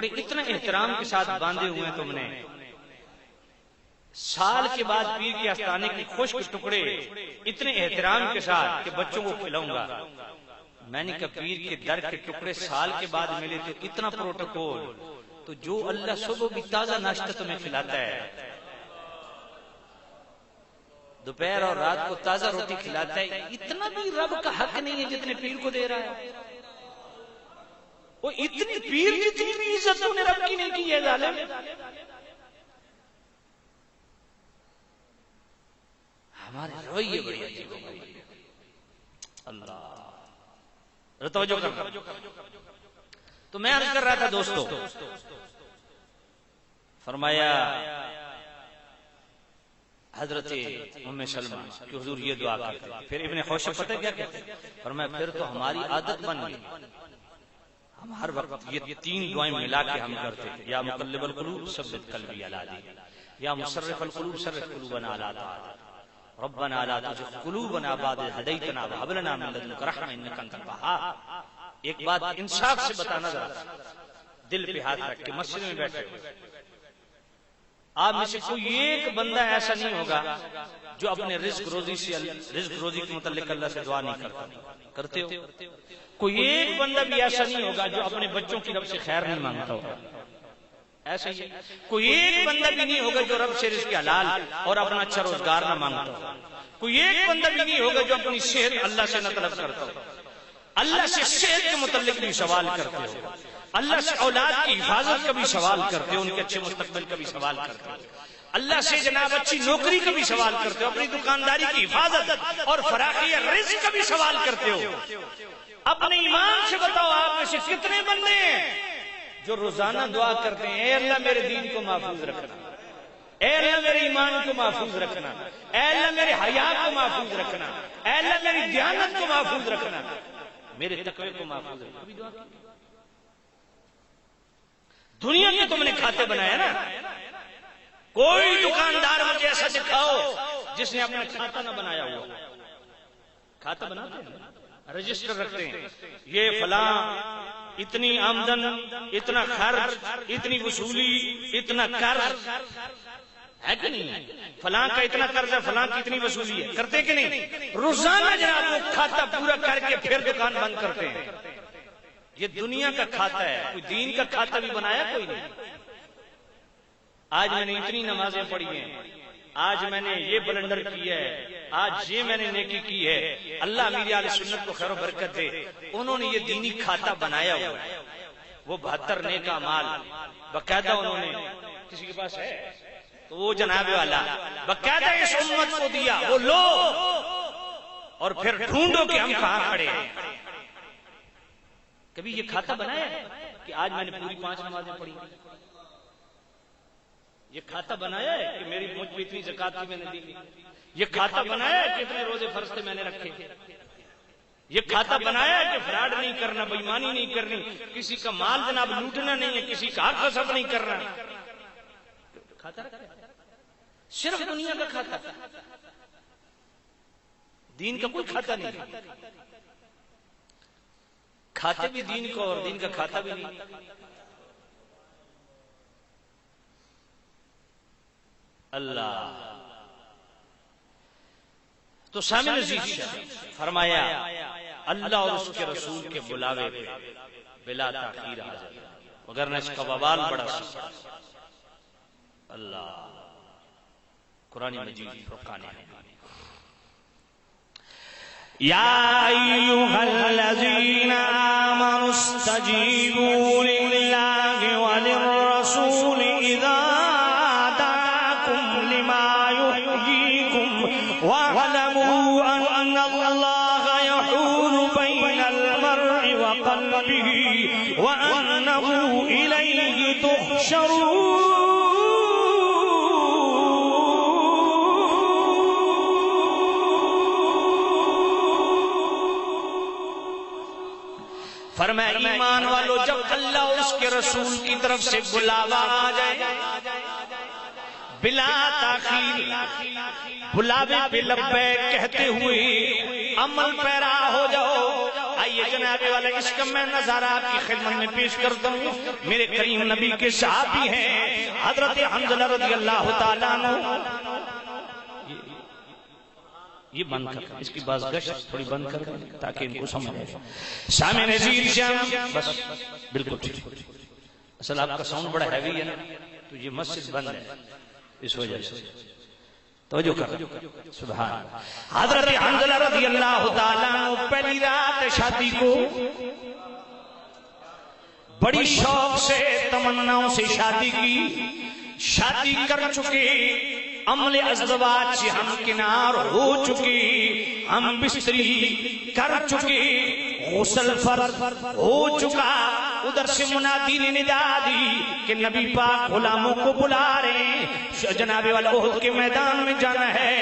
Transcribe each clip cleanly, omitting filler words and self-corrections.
ٹکڑے اتنے احترام کے ساتھ باندھے ہوئے ہیں تم نے، سال کے بعد پیر کے آستانے کے خشک ٹکڑے اتنے احترام کے ساتھ کہ بچوں کو کھلاؤں گا۔ میں نے کہا پیر کے در کے ٹکڑے سال کے بعد ملے تو اتنا پروٹوکول، تو جو اللہ صبح بھی تازہ ناشتہ تمہیں کھلاتا ہے، دوپہر اور رات کو تازہ روٹی کھلاتا ہے، اتنا بھی رب کا حق نہیں ہے جتنے پیر کو دے رہا ہے۔ وہ اتنی پیر جتنی بھی عزت تم نے رب کی نہیں کی ہے ظالم۔ ہمارے رویے بڑے عجیب ہو گئے۔ اللہ توجہ کر۔ تو میں عرض کر رہا تھا دوستو، فرمایا حضرت ام سلمہ کہ حضور یہ دعا کرتے، پھر ابن خوشب پتہ کیا کہتے، فرمایا پھر تو ہماری عادت بن گئی، ہم ہر وقت یہ تین دعائیں ملا کے ہم کرتے، یا مقلب القلوب ثبت قلبی علی دینک، یا مصرف القلوب صرف قلوبنا علی طاعتک، ربنا لا تزغ قلوبنا بعد إذ هديتنا وهب لنا من لدنك رحمة إنك أنت الوهاب۔ ایک بات انصاف سے بتانا ذرا، دل پہ ہاتھ رکھ کے مسجد میں بیٹھے ہوئے، آپ میں سے کوئی ایک بندہ ایسا نہیں ہوگا جو اپنے رزق روزی کے متعلق اللہ سے دعا نہیں کرتا، کرتے ہو؟ کوئی ایک بندہ بھی ایسا نہیں ہوگا جو اپنے بچوں کی رب سے خیر نہیں مانگتا ہوگا، ایسا ہی کوئی ایک بندہ بھی نہیں ہوگا جو رب سے رزق حلال اور اپنا اچھا روزگار نہ مانگتا ہوگا، کوئی ایک بندہ بھی نہیں ہوگا جو اپنی صحت اللہ سے نہ طلب کرتا ہوگا، اللہ سے صحت کے متعلق بھی سوال کرتے ہو، اللہ سے اولاد کی حفاظت کا بھی سوال کرتے ہو، ان کے اچھے مستقبل کا بھی سوال کرتے ہو، اللہ سے جناب اچھی نوکری کا بھی سوال کرتے ہو، اپنی دکانداری کی حفاظت اور فراخی رزق کا بھی سوال کرتے ہو۔ اپنے ایمان سے بتاؤ آپ میں سے کتنے بندے ہیں جو روزانہ دعا کرتے ہیں، اے اللہ میرے دین کو محفوظ رکھنا، اے اللہ میرے ایمان کو محفوظ رکھنا، اے اللہ میرے حیا کو محفوظ رکھنا، اے اللہ میری دیانت کو محفوظ رکھنا، میرے تقوی کو محفوظ رکھنا۔ کبھی دعا کی؟ دنیا کے تم نے کھاتے بنایا نا، کوئی دکاندار مجھے ایسا دکھاؤ جس نے اپنا کھاتا نہ بنایا ہوا۔ کھاتا بناتے ہیں، رجسٹر رکھتے ہیں، یہ فلاں اتنی آمدن، اتنا خرچ، اتنی وصولی، اتنا قرض ہے کہ نہیں، فلاں کا اتنا قرض ہے، فلاں کی اتنی وصولی ہے، کرتے کہ نہیں؟ روزانہ جناب وہ کھاتا پورا کر کے پھر دکان بند کرتے ہیں۔ یہ دنیا کا کھاتا ہے، کوئی دین کا کھاتا بھی بنایا کوئی نہیں۔ آج میں نے اتنی نمازیں پڑھی ہیں، آج میں نے یہ بلنڈر کیا ہے، آج یہ میں نے نیکی کی ہے، اللہ امیر اہل سنت کو خیر و برکت دے، انہوں نے یہ دینی کھاتا بنایا ہوا ہے۔ وہ 72 نیک اعمال باقاعدہ انہوں نے، کسی کے پاس ہے تو وہ جناب والا باقاعدہ اس امت کو دیا، وہ لو اور پھر ڈھونڈو کہ ہم کہاں کھڑے ہیں۔ کبھی یہ کھاتا بنایا ہے کہ آج میں نے پوری 5 نمازیں پڑھی؟ یہ کھاتا بنایا ہے کہ میری مجھ پہ اتنی زکات کی میں نے دی؟ یہ کھاتا بنایا ہے کہ اتنے روزے فرض تھے میں نے رکھے؟ یہ کھاتا بنایا ہے کہ فراڈ نہیں کرنا، بےایمانی نہیں کرنی، کسی کا مال جناب لوٹنا نہیں ہے، کسی کا حق غصب نہیں کرنا؟ کھاتا صرف دنیا کا کھاتا، دین کا کوئی کھاتا نہیں۔ کھاتے بھی دین کو اور دین کا کھاتا بھی نہیں۔ اللہ تو سامع عزیز فرمایا اللہ اور اس کے رسول کے بلاوے پہ بلا تاخیر حاضر، وگرنہ اس کا وبال بڑا سخت۔ اللہ قرآن مجید فرقان ہے۔ یا ایھا الذین آمنوا استجیبوا للہ وللرسول اذا دعاکم لما یحییکم واعلموا ان اللہ یحول بین المرء وقلبہ وانہ الیہ تحشرون۔ فرمایا ایمان والو جب اللہ اور اس کے رسول کی طرف سے بلاوا آ جائے بلا تاخیر، بلاوے پہ لبیک کہتے ہوئے عمل پیرا ہو جاؤ۔ آئیے جناب والا اس کا میں نظارہ آپ کی خدمت میں پیش کرتا ہوں. میرے کریم نبی کے صحابی ہیں حضرت حنظلہ رضی اللہ تعالیٰ عنہ. یہ بند کر اس کی باز گشت تھوڑی بند کر تاکہ ان کو سمجھ آئے. سامع نذیر شام بس بالکل ٹھیک. اصل آپ کا ساؤنڈ بڑا ہیوی ہے نا تو یہ مسجد بند ہے اس وجہ سے توجہ کر. سبحان حضرت حنظلہ رضی اللہ تعالیٰ عنہ پہلی رات شادی کو بڑی شوق سے تمناؤں سے شادی کی. شادی کر چکے عمل ازدواج سے ہم کنار ہو چکے ہم بستری کر چکے غسل فرض ہو چکا. ادھر سے منادی نے ندا دی کہ نبی پاک غلاموں کو بلا رہے ہیں جناب والا احد کے میدان میں جانا ہے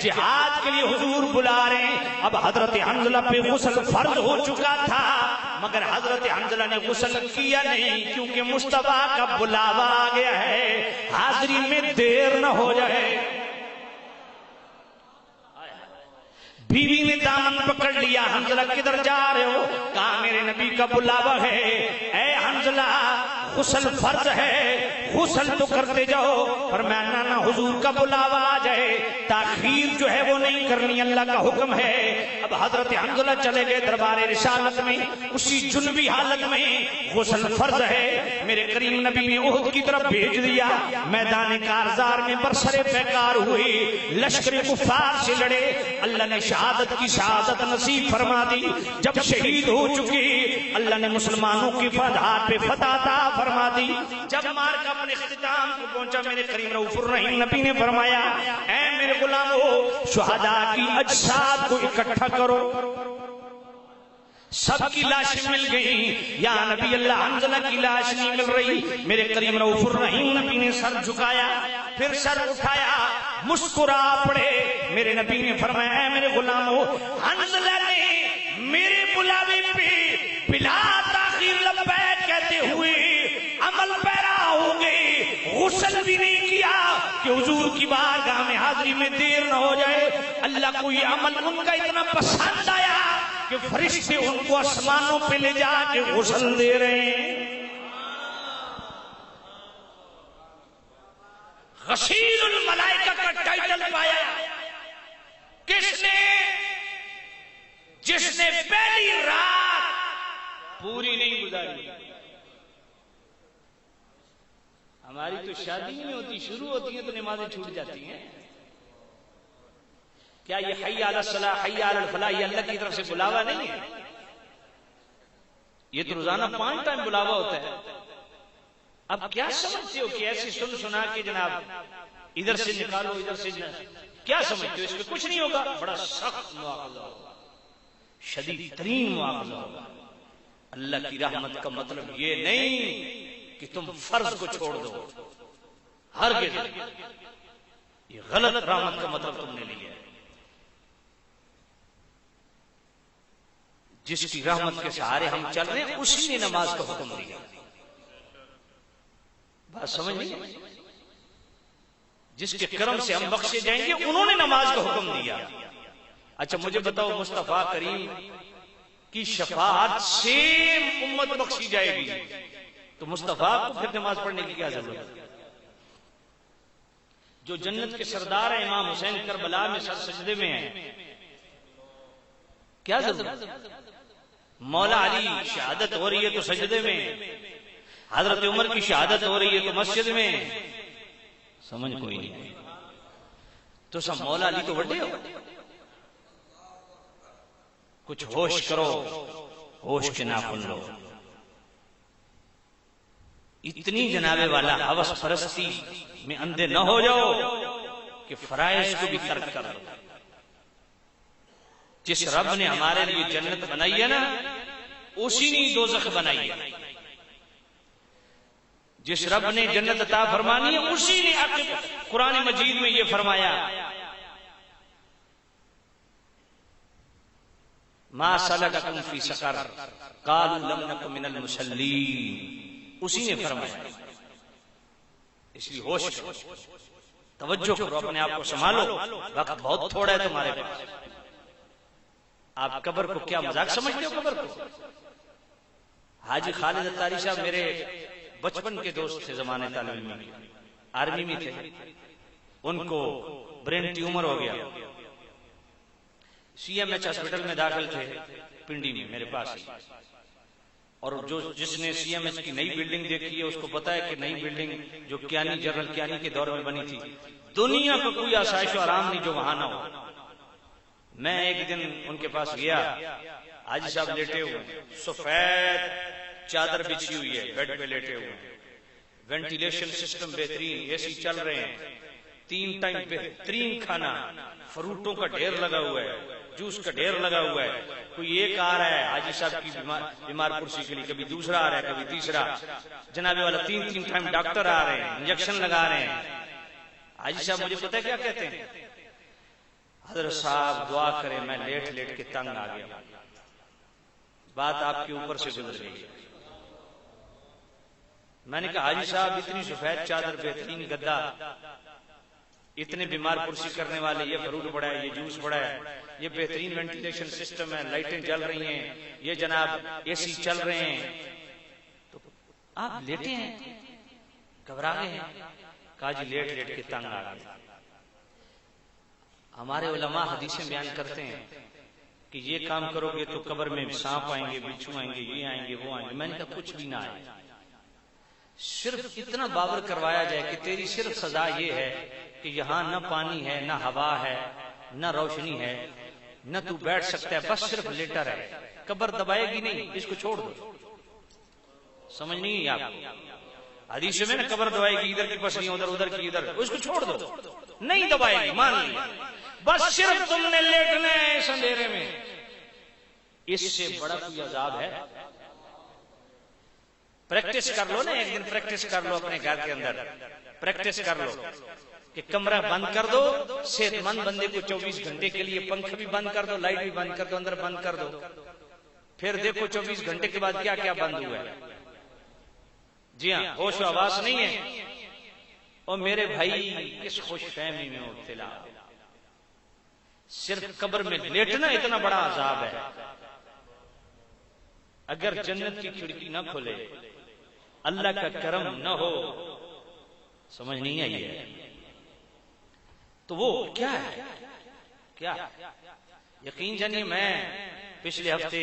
جہاد کے لیے حضور بلا رہے ہیں. اب حضرت حنظلہ پہ غسل فرض ہو چکا تھا مگر حضرت حنظلہ نے غسل کیا نہیں کیونکہ مصطفیٰ کا بلاوا آ گیا ہے حاضری میں دیر نہ ہو جائے. بیوی نے دامن پکڑ لیا. حنظلہ کدھر جا رہے ہو؟ کہا میرے نبی کا بلاوا ہے. اے حنظلہ غسل فرض ہے غسل تو کرتے جاؤ پر میں نانا حضور کا بلاوا آ جائے تاخیر جو ہے وہ نہیں کرنی اللہ کا حکم ہے. اب حضرت حنظلہ چلے گئے دربار رسالت میں اسی جنبی حالت میں غسل فرض ہے. میرے کریم نبی نے احد کی طرف بھیج دیا. میدان کارزار میں برسر پیکار ہوئی لشکر کفار سے لڑے. اللہ نے شہادت کی شہادت نصیب فرما دی. جب شہید ہو چکی اللہ نے مسلمانوں کی فتح پہ فتح عطا فرما دی. جب مار کا اپنے اختتام کو پہنچا میرے کریم رؤوف الرحیم نبی نے فرمایا اے میرے غلامو شہداء کی اجساد کو اکٹھا کرو. سب کی لاشیں مل گئی. یا نبی اللہ حنظلہ کی لاش نہیں مل رہی. میرے کریم رؤوف الرحیم نبی نے سر جھکایا پھر سر اٹھایا مسکرا پڑے. میرے نبی نے فرمایا اے میرے غلامو حنظلہ نے میرے بلاوے پہ بلا تاخیر لبیک کہتے ہوئے عمل پیرا ہو گئے. غسل بھی نہیں کیا کہ حضور کی بارگاہ میں حاضری میں دیر نہ ہو جائے. اللہ کو یہ عمل ان کا اتنا پسند آیا کہ فرشتے ان کو آسمانوں پہ لے جا کے غسل دے رہے ہیں. غسیل الملائکہ کا ٹائٹل پایا کس نے؟ جس نے پہلی رات پوری نہیں گزاری. ہماری تو شادی نہیں ہوتی شروع ہوتی ہیں تو نمازیں چھوٹ جاتی ہیں. کیا یہ حی علی الصلاۃ حی علی الفلاح یہ اللہ کی طرف سے بلاوا نہیں ہے؟ یہ تو روزانہ 5 ٹائم بلاوا ہوتا ہے. اب کیا سمجھتے ہو کہ ایسی سنا کے جناب ادھر سے نکالو ادھر سے کیا سمجھتے ہو اس پہ کچھ نہیں ہوگا؟ بڑا سخت مواخذہ ہوگا شدید ترین مواخذہ ہوگا. اللہ کی رحمت کا مطلب یہ نہیں کہ تم فرض کو چھوڑ دو. ہرگز یہ غلط رحمت کا مطلب تم نے لیا ہے. جس کی رحمت کے سہارے ہم چل رہے ہیں اسی نے نماز کا حکم دیا. بات سمجھ نہیں؟ جس کے کرم سے ہم بخشے جائیں گے انہوں نے نماز کا حکم دیا. اچھا مجھے بتاؤ مصطفیٰ کریم کی شفاعت سے امت بخشی جائے گی تو مصطفیٰ کو پھر نماز پڑھنے کی کیا ضرورت ہے؟ جو جنت کے سردار ہیں امام حسین کربلا میں سر سجدے میں ہیں کیا ضرورت؟ مولا علی شہادت ہو رہی ہے تو سجدے میں, حضرت عمر کی شہادت ہو رہی ہے تو مسجد میں, سمجھ کوئی نہیں. تو سب مولا علی تو بڑے ہو, کچھ ہوش کرو, ہوش کے ناخن لو. اتنی جناب والا ہوس پرستی میں اندھے نہ ہو جاؤ کہ فرائض کو بھی ترک کر دو. جس رب نے ہمارے لیے جنت بنائی ہے نا اسی نے دوزخ بنائی ہے. جس رب نے جنت عطا فرمانی ہے اسی نے قرآن مجید میں یہ فرمایا ما سلککم فی سقر قالوا لم نک من المصلین, اسی نے فرمایا. اس لیے ہوش کرو, توجہ کرو, اپنے آپ کو سنبھالو, وقت بہت تھوڑا ہے تمہارے پاس. آپ قبر کو کیا مذاق سمجھتے ہو؟ قبر کو حاجی خالد اتاری صاحب میرے بچپن کے دوست تھے، زمانے طالب علمی میں، آرمی میں تھے، ان کو برین ٹیومر ہو گیا، سی ایم ایچ ہاسپٹل میں داخل تھے پنڈی میں میرے پاس ہی، اور جس نے سی ایم ایچ کی نئی بلڈنگ دیکھی ہے اس کو پتا ہے کہ نئی بلڈنگ جو کیانی جنرل کیانی کے دور میں بنی تھی، دنیا کو کوئی آسائش و آرام نہیں جو وہاں نہ ہو۔ میں ایک دن ان کے پاس گیا، حاجی صاحب لیٹے ہوئے، سفید چادر بچھی ہوئی ہے، بیڈ پہ لیٹے ہوئے، وینٹیلیشن سسٹم بہترین، اے سی چل رہے ہیں، 3 ٹائم بہترین کھانا، فروٹوں کا ڈھیر لگا ہوا ہے، جوس کا ڈھیر لگا ہوا ہے، کوئی ایک آ رہا ہے حاجی صاحب کی بیمار کرسی کے لیے، کبھی دوسرا آ رہا ہے، کبھی تیسرا، جناب والا 3 ٹائم ڈاکٹر آ رہے ہیں، انجیکشن لگا رہے ہیں۔ حاجی صاحب مجھے پتہ ہے کیا کہتے ہیں؟ حضرت صاحب دعا کریں، میں لیٹ لیٹ کے تنگ آ گیا، بات آپ کے اوپر سے گزر گئی۔ میں نے کہا حاجی صاحب اتنی سفید چادر، بہترین گدا، اتنے بیمار کرسی کرنے والے، یہ فروٹ پڑا ہے، یہ جوس پڑا ہے، یہ بہترین وینٹیلیشن سسٹم ہے، لائٹیں جل رہی ہیں، یہ جناب اے سی چل رہے ہیں، تو آپ لیٹے ہیں، گھبرا گئے ہیں؟ کہا جی لیٹ لیٹ کے تنگ آ گئے۔ ہمارے علماء حدیثیں بیان کرتے ہیں کہ یہ کام کرو گے تو قبر میں سانپ آئیں گے، بچھو آئیں گے، یہ آئیں گے، وہ آئیں گے۔ میں نے کہا کچھ بھی نہ آئے، صرف اتنا باور کروایا جائے کہ تیری صرف سزا یہ ہے کہ یہاں نہ پانی ہے، نہ ہوا ہے، نہ روشنی ہے، نہ تو بیٹھ سکتا ہے، بس صرف لیٹا رہے، قبر دبائے گی نہیں، اس کو چھوڑ دو۔ سمجھ نہیں ہے آپ کو؟ حدیث میں نا قبر دبائے گی، ادھر کی پسلیاں ادھر، ادھر کی ادھر، اس کو چھوڑ دو، نہیں دبائے گی، مان لیا، بس صرف تم نے لیٹنا ہے اس اندھیرے میں۔ اس سے بڑا کوئی عذاب ہے؟ پریکٹس کر لو نا، ایک دن پریکٹس کر لو اپنے گھر کے اندر، پریکٹس کر لو کہ کمرہ بند کر دو، صحت مند بندے کو 24 گھنٹے کے لیے پنکھ بھی بند کر دو، لائٹ بھی بند کر دو، اندر بند کر دو، پھر دیکھو 24 گھنٹے کے بعد کیا کیا بند ہوا ہے۔ جی ہاں، ہوش و آواز نہیں ہے۔ اور میرے بھائی اس خوش فہمی میں مبتلا، صرف قبر میں لیٹنا اتنا بڑا عذاب ہے۔ اگر جنت کی کھڑکی نہ کھلے، اللہ کا کرم نہ ہو، سمجھ نہیں آئی ہے تو وہ کیا ہے؟ کیا یقین جانیے، میں پچھلے ہفتے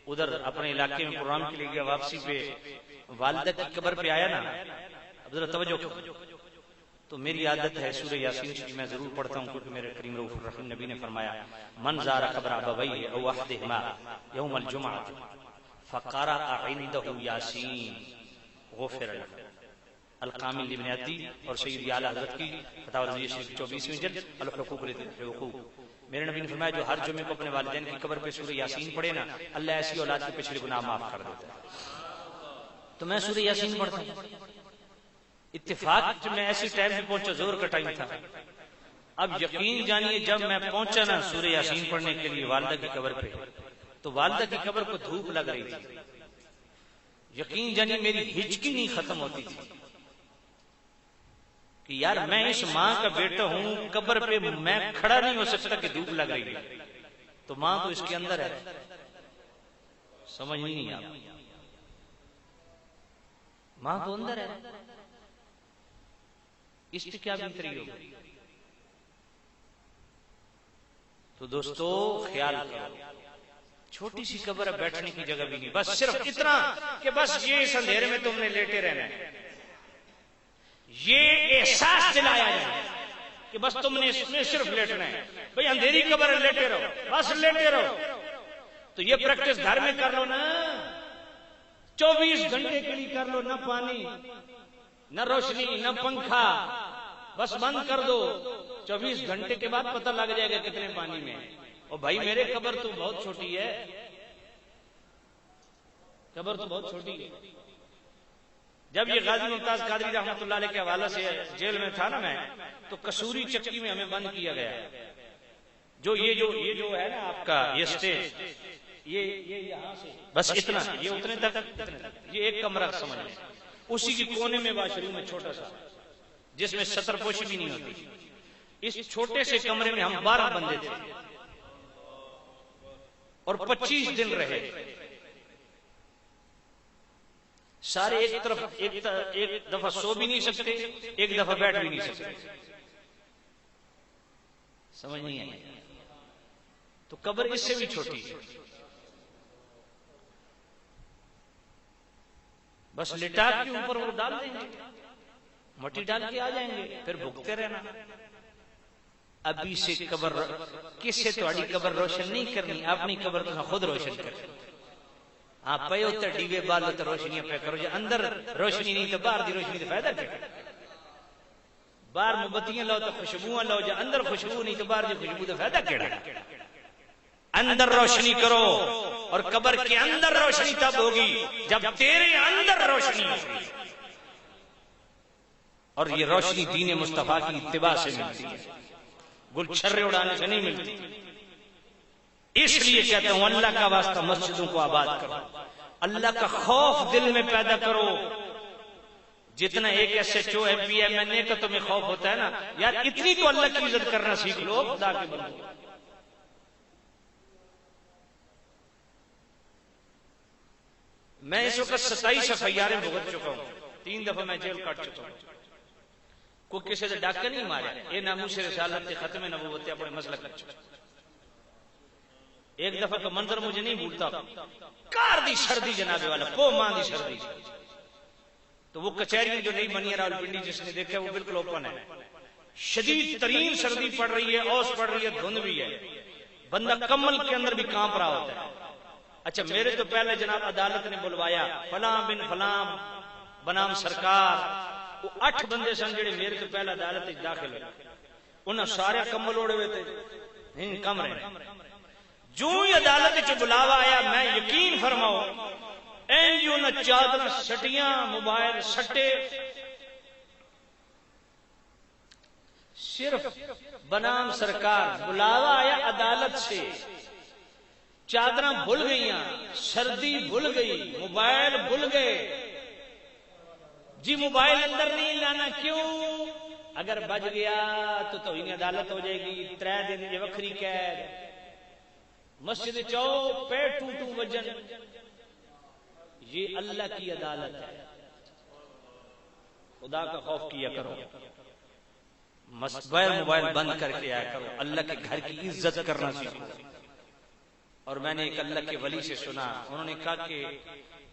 ادھر اپنے علاقے میں پروگرام کے لیے گیا، واپسی پہ والدہ کی قبر پہ آیا نا، اب ذرا توجہ کرو، تو میری عادت ہے سورہ یاسین کی میں ضرور پڑھتا ہوں، کیونکہ میرے کریم رؤوف الرحیم نبی نے فرمایا من زار قبر ابویہ او احدہما یوم الجمعہ فقرأ عنده یاسین غفر له۔ القامل ابن عدی اور سید اعلی حضرت کی فتاوی رضویہ شریف 24ویں جلد الحقوق للحقوق، میرے نبی نے فرمایا جو ہر جمعے کو اپنے والدین کی قبر پہ سورہ یاسین پڑھے نا، اللہ ایسی اولاد کے پچھلے گناہ معاف کر دیتا ہے۔ تو میں سورہ یاسین پڑھتا ہوں، اتفاق میں ایسی ٹائم پہ پہنچا، زور کا ٹائم تھا۔ اب یقین جانیے جب میں پہنچا نا سورہ یاسین پڑھنے کے لیے والدہ کی قبر پہ، تو والدہ کی قبر کو دھوپ لگ رہی تھی، یقین جانیے میری ہچکی نہیں ختم ہوتی تھی کہ یار میں اس ماں کا بیٹا ہوں، قبر پہ میں کھڑا نہیں ہو سکتا کہ دھوپ لگ رہی ہے، تو ماں تو اس کے اندر ہے، سمجھ نہیں آپ، ماں تو اندر ہے، اس پہ کیا بیت رہی ہوگی؟ تو دوستو خیال کرو، چھوٹی سی قبر ہے، بیٹھنے کی جگہ بھی نہیں، بس صرف اتنا کہ بس یہ اس اندھیرے میں تم نے لیٹے رہنا ہے، یہ احساس دلایا جائے کہ بس تم نے اس میں صرف لیٹنا ہے، بھئی اندھیری قبر ہے، لیٹے رہو، بس لیٹے رہو۔ تو یہ پریکٹس گھر میں کر لو نا، 24 گھنٹے کے لیے کر لو، نہ پانی، نہ روشنی، نہ پنکھا، بس بند کر دو، 24 گھنٹے کے بعد پتہ لگ جائے گا کتنے پانی میں۔ اور بھائی میرے قبر تو بہت چھوٹی ہے، قبر تو بہت چھوٹی ہے۔ جب یہ غازی ممتاز قادری رحمۃ اللہ علیہ کے حوالے سے جیل میں تھا نا میں، تو کسوری چکی میں ہمیں بند کیا گیا، یہ جو ہے نا آپ کا یہ سٹیج، یہ یہاں سے بس اتنا، یہ اتنے تک، یہ ایک کمرہ سمجھ لیں، اسی کی کونے میں واش روم ہے چھوٹا سا، جس میں ستر پوشی بھی نہیں ہوتی۔ اس چھوٹے سے کمرے میں ہم 12 بندے تھے، اور 25 دن رہے، سارے ایک طرف ایک دفعہ سو بھی نہیں سکتے، ایک دفعہ بیٹھ بھی نہیں سکتے، سمجھ نہیں آئی؟ تو قبر اس سے بھی چھوٹی ہے، بس لٹا کے اوپر وہ ڈال دیں گے، مٹی ڈال کے آ جائیں گے، پھر بھگتے رہنا۔ ابھی سے قبر کس سے تھوڑی قبر روشن نہیں کرنی، اپنی قبر تو خود روشن کرنی۔ آپ پے ہوتے ڈیوے بال ہوتے روشنیاں پہ کرو، جو اندر روشنی نہیں تو باہر دی روشنی تو فائدہ کیا؟ باہر مومبتیاں لاؤ تو خوشبوئیں لاؤ، جو اندر خوشبو نہیں تو باہر جو خوشبو تو فائدہ کیا؟ اندر روشنی کرو، اور قبر کے اندر روشنی تب ہوگی جب تیرے اندر روشنی ہوگی، اور یہ روشنی دین مصطفیٰ کی اتباع سے ملتی ہے، گل چھرے اڑانے سے نہیں ملتی۔ اس لیے کہتا ہوں اللہ کا واسطہ مسجدوں کو آباد کرو، اللہ کا خوف دل میں پیدا کرو۔ جتنا ایک SHO MP MNA کا تمہیں خوف ہوتا ہے نا یار، اتنی تو اللہ کی عزت کرنا سیکھ لو خدا کے بندو۔ میں اس وقت 27 FIR بھگت چکا ہوں، 3 دفعہ میں جیل کاٹ چکا ہوں، کوئی کسی سے ڈاکہ نہیں مارا، یہ ناموس رسالت کے ختم نبوت اپنے مسئلہ کر چکا۔ ایک دفعہ کا منظر مجھے نہیں بھولتا، کار دی سردی جناب والا، پو ماں دی سردی، تو وہ کچہری جو نہیں بنی ہے راولپنڈی جس نے دیکھا وہ بالکل اوپن ہے، شدید ترین سردی پڑ رہی ہے، اوس پڑ رہی ہے، دھند بھی ہے، بندہ کمل کے اندر بھی کانپ رہا ہوتا ہے۔ اچھا میرے تو پہلے جناب عدالت نے بلوایا، فلاں بن فلاں بنام سرکار، وہ 8 بندے سن جڑے میرے تو پہلے عدالت داخل ہوئے، انہاں سارے کمل اوڑے ہوئے تھے، کم رہے۔ جو ہی عدالت چ بلاوا آیا، میں یقین فرماؤ اینجو نہ چادر سٹیاں موبائل سٹے، صرف بنام سرکار بلاوا آیا عدالت سے، چادراں بھول گئیاں، سردی بھول گئی، موبائل بھول گئے، جی موبائل اندر نہیں لانا، کیوں؟ اگر بج گیا تو توہین عدالت ہو جائے گی، 3 دن یہ وکھری قید، مسجد چاؤ پیٹ ٹوٹو وجن، یہ اللہ کی عدالت ہے، خدا کا خوف کیا کرو، موبائل بند کر کے آیا کرو، اللہ کے گھر کی عزت کرنا سیکھو۔ اور میں نے ایک اللہ کے ولی سے سنا، انہوں نے کہا کہ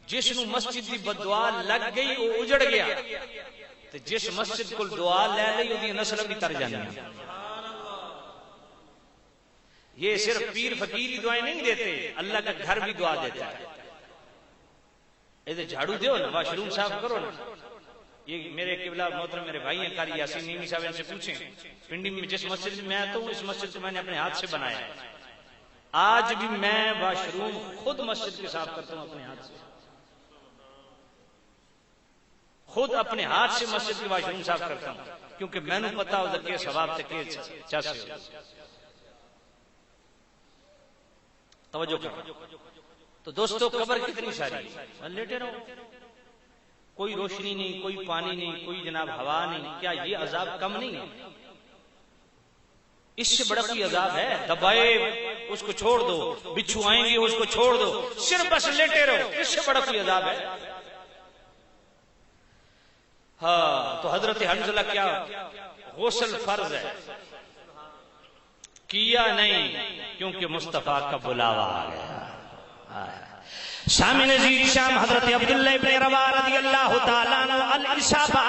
جس نو مسجد دی بدعا لگ گئی وہ اجڑ گیا، تو جس مسجد کو دعا لے لئی وہ نسل بھی تر جانی۔ یہ صرف پیر فقیر دعائیں نہیں دیتے، اللہ کا گھر بھی دعا دیتا ہے۔ جھاڑو دیو نا، واش روم صاف کرو نا۔ یہ میرے قبلہ محترم میرے بھائی ہیں قاری یاسین نیمی صاحب، ان سے پوچھیں پنڈی میں جس مسجد میں آتا ہوں اس مسجد کو میں نے اپنے ہاتھ سے بنایا ہے، آج بھی میں واش روم خود مسجد کے صاف کرتا ہوں اپنے ہاتھ سے، خود اپنے ہاتھ سے مسجد کے واش روم صاف کرتا ہوں، کیونکہ میں نے پتا ہو کہ ثواب تک چاہتے ہو۔ توجہ کرو۔ تو دوستو قبر کتنی ساری، لیٹے رہو، کوئی روشنی نہیں، کوئی پانی نہیں، کوئی جناب ہوا نہیں، کیا یہ عذاب کم نہیں ہے؟ اس سے بڑا کوئی عذاب ہے؟ دبائے اس کو چھوڑ دو، بچھو آئیں گے اس کو چھوڑ دو، صرف بس لیٹے رہو، اس سے بڑا کوئی عذاب ہے؟ ہاں تو حضرت حنظلہ کیا غسل فرض ہے، کیا نہیں کیونکہ مصطفیٰ کا بلاوا آ گیا۔ سامع نزیر شام حضرت عبداللہ ابن رواحہ رضی اللہ تعالیٰ عنہ الاشابہ،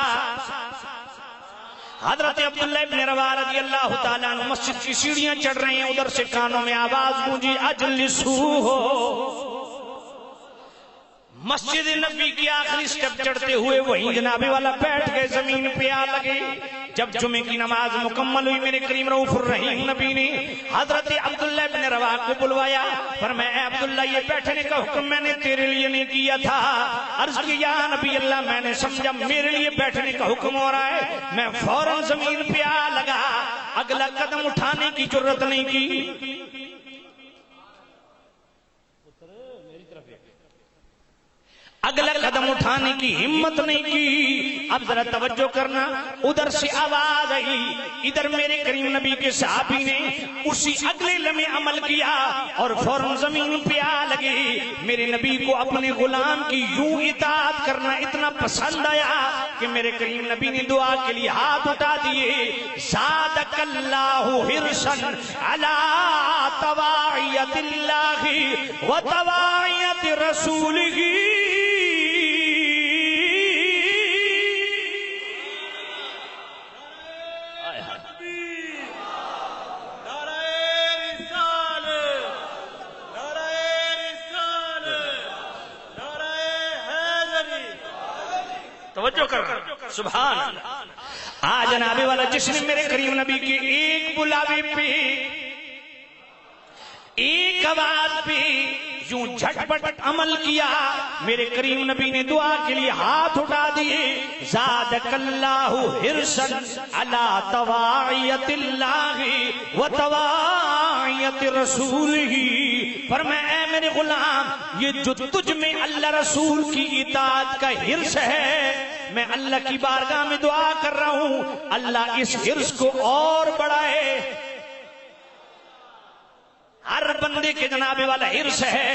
حضرت عبداللہ ابن رواحہ رضی اللہ تعالیٰ عنہ مسجد کی سیڑھیاں چڑھ رہے ہیں، ادھر سے کانوں میں آواز گونجی اجلسو ہو۔ مسجد نبی کی آخری سٹیپ چڑھتے ہوئے وہیں جناب والا بیٹھ گئے، زمین پہ آ لگے۔ جب جمعے کی نماز مکمل ہوئی میرے کریم رؤوف الرحیم نبی نے حضرت عبداللہ ابن رواحہ کو بلوایا، فرمایا اے عبداللہ یہ بیٹھنے کا حکم میں نے تیرے لیے نہیں کیا تھا۔ عرض کی یا نبی اللہ میں نے سمجھا میرے لیے بیٹھنے کا حکم ہو رہا ہے، میں فوراً زمین پہ آ لگا، اگلا قدم اٹھانے کی جرت نہیں کی۔ اگلا قدم اٹھانے کی ہمت نہیں کی. اب ذرا توجہ کرنا, ادھر سے آواز آئی, ادھر میرے کریم نبی کے صحابی نے اسی اگلے لمحے عمل کیا اور فوراً زمین پہ آ لگے. میرے نبی کو اپنے غلام کی یوں اطاعت کرنا اتنا پسند آیا کہ میرے کریم نبی نے دعا کے لیے ہاتھ اٹھا دیے. زادک اللہ حرصا علی طواعیت اللہ و طواعیت رسولہ. توجہ کر, سبحان اللہ. آج جناب والا جس نے میرے کریم نبی کے ایک بلاوے پہ, ایک آواز پہ یوں جھٹپٹ عمل کیا, میرے کریم نبی نے دعا کے لیے ہاتھ اٹھا دیے. زادک اللہ حرصا علی طواعیت اللہ و طواعیت رسولہ. فرمایا اے میرے غلام, یہ جو تجھ میں اللہ رسول کی اطاعت کا حرص ہے, میں اللہ کی بارگاہ میں دعا کر رہا ہوں اللہ اس حرص کو اور بڑھائے. ہر بندے کے جناب والا حرص ہے,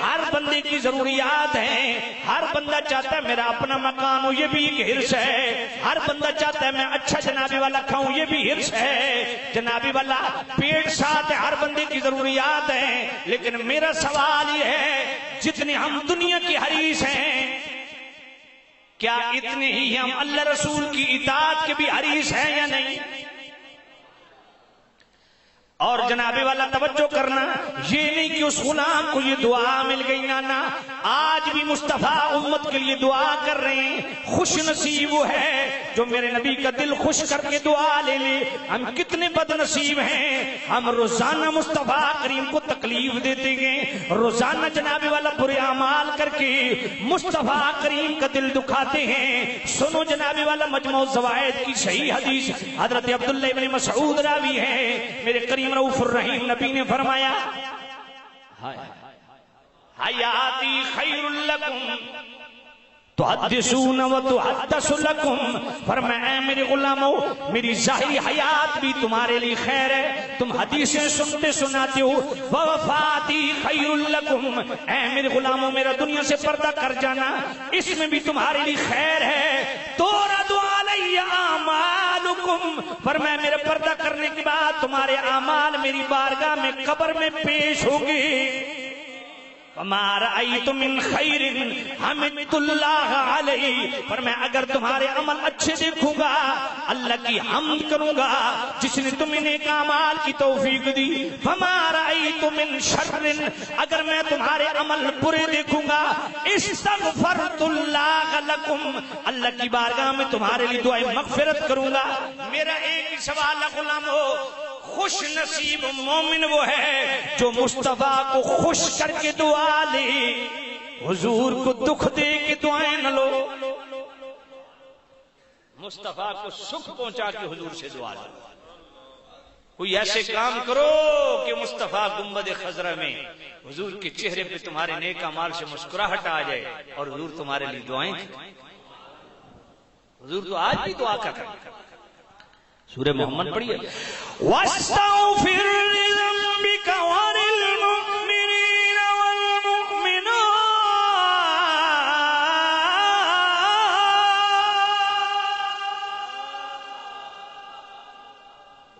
ہر بندے کی ضروریات ہیں. ہر بندہ چاہتا ہے میرا اپنا مکان ہو, یہ بھی ایک حرص ہے. ہر بندہ چاہتا ہے میں اچھا جناب والا کھاؤں, یہ بھی حرص ہے. جناب والا پیٹ ساتھ ہے, ہر بندے کی ضروریات ہیں. لیکن میرا سوال یہ ہے, جتنے ہم دنیا کی حریص ہیں, کیا اتنے ہی ہم اللہ رسول کی اطاعت کے بھی حریص ہیں یا نہیں؟ اور جناب والا توجہ کرنا, یہ نہیں کہ اس غلام کو یہ دعا مل گئی نا, آج بھی مصطفیٰ امت کے لیے دعا کر رہے ہیں. خوش نصیب وہ ہے جو میرے نبی کا دل خوش کر کے دعا لے لے. ہم کتنے بد نصیب ہیں, ہم روزانہ مصطفیٰ کریم کو تکلیف دیتے گئے, روزانہ جناب والا برے اعمال کر کے مصطفیٰ کریم کا دل دکھاتے ہیں. سنو جناب والا مجموع الزوائد کی صحیح حدیث, حضرت عبداللہ ابن مسعود راوی ہے, میرے کریم رؤوف الرحیم نبی نے فرمایا حیاتی خیر لکم تحدثون و تحدث لکم. فرمایا میرے غلاموں, میری ظاہری حیات بھی تمہارے لیے خیر ہے, تم حدیثیں سنتے سناتے ہو. وفاتی خیر لکم, اے میرے غلاموں میرا دنیا سے پردہ کر جانا اس میں بھی تمہارے لیے خیر ہے. تورد علی اعمالکم, فرمایا میرا پردہ کرنے کے بعد تمہارے اعمال میری بارگاہ میں قبر میں پیش ہوگی. فما رأیت من خیر حمدت اللہ علیہ, فرمایا اگر تمہارے عمل اچھے دیکھوں گا اللہ کی حمد کروں گا جس نے تمہیں نیک اعمال کی توفیق دی. فما رأیت من شر, اگر میں تمہارے عمل برے دیکھوں گا استغفرت اللہ لکم, اللہ کی بارگاہ میں تمہارے لیے دعائیں مغفرت کروں گا. میرا ایک ہی سوال ہے غلامو, خوش نصیب مومن وہ ہے جو مصطفیٰ کو خوش کر کے دعا لے, حضور کو دکھ دے کے دعائیں نہ لو. مصطفیٰ کو سکھ پہنچا کے حضور سے دعا لو. کوئی ایسے کام کرو کہ مصطفیٰ گنبد خضرا میں حضور کے چہرے پہ تمہارے نیک اعمال سے مسکراہٹ آ جائے اور حضور تمہارے لیے دعائیں. حضور تو آج بھی دعا کر رہے ہیں. سورہ محمد پڑھیے, وَاسْتَغْفِرْ لِذَنبِكَ وَلِلْمُؤْمِنِينَ وَالْمُؤْمِنَاتِ.